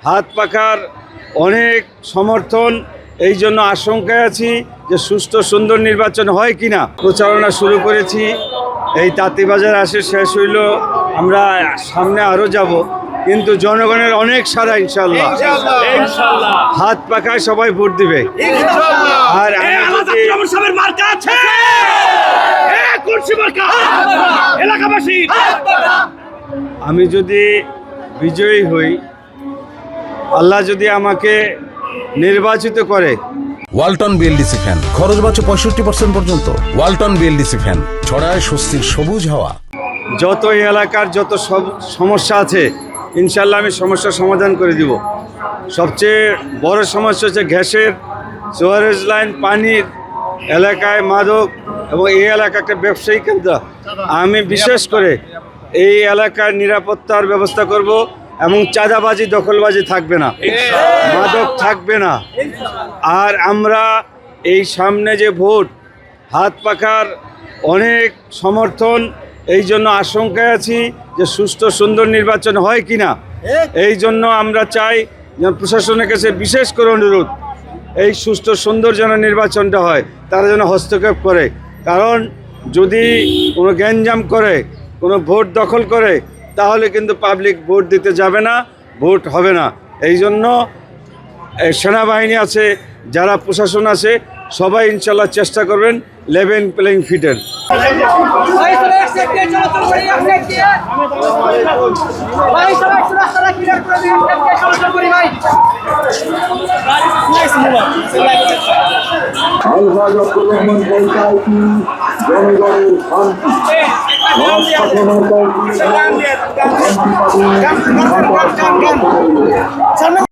হাত পাখার অনেক সমর্থন, এই জন্য আশঙ্কায় আছি যে সুষ্ঠু সুন্দর নির্বাচন হয় কিনা। প্রচারণা শুরু করেছি, এই তাঁতীবাজার আসে শেষ হইল, আমরা সামনে আরও যাব, কিন্তু জনগণের অনেক সাড়া ইনশাল্লাহ। হাত পাখায় সবাই ভোট দিবে। আর আমি যদি বিজয়ী হই, আল্লাহ যদি আমাকে নির্বাচিত করে, ওয়ালটন বিএলডিসি ফ্যান খরচ বাঁচে 65% পর্যন্ত। ওয়ালটন বিএলডিসি ফ্যান ছড়ায় স্বস্তির সবুজ হাওয়া। যত এই এলাকার যত সব সমস্যা আছে ইনশাল্লাহ আমি সমস্যার সমাধান করে দিব। সবচেয়ে বড় সমস্যা হচ্ছে গ্যাসের, সুয়ারেজ লাইন, পানির, এলাকায় মাদক, এবং এই এলাকা একটা ব্যবসায়িক কেন্দ্র। আমি বিশেষ করে এই এলাকার নিরাপত্তার ব্যবস্থা করব, এবং চাঁদাবাজি দখলবাজি থাকবে না, মাদক থাকবে না। আর আমরা এই সামনে যে ভোট, হাত পাখার অনেক সমর্থন, এই জন্য আশঙ্কায় আছি যে সুষ্ঠু সুন্দর নির্বাচন হয় কিনা। এই জন্য আমরা চাই যে প্রশাসনের কাছে বিশেষ করে অনুরোধ, এই সুষ্ঠু সুন্দর যেন নির্বাচনটা হয়, তারা যেন হস্তক্ষেপ করে। কারণ যদি কোনো গ্যাঞ্জাম করে, কোনো ভোট দখল করে, তাহলে কিন্তু পাবলিক ভোট দিতে যাবে না, ভোট হবে না। এই জন্য সেনাবাহিনী আছে, যারা প্রশাসন আছে, সবাই ইনশাল্লাহ চেষ্টা করবেন লেভেল প্লেইং ফিল্ডের। জনগণের শান্তি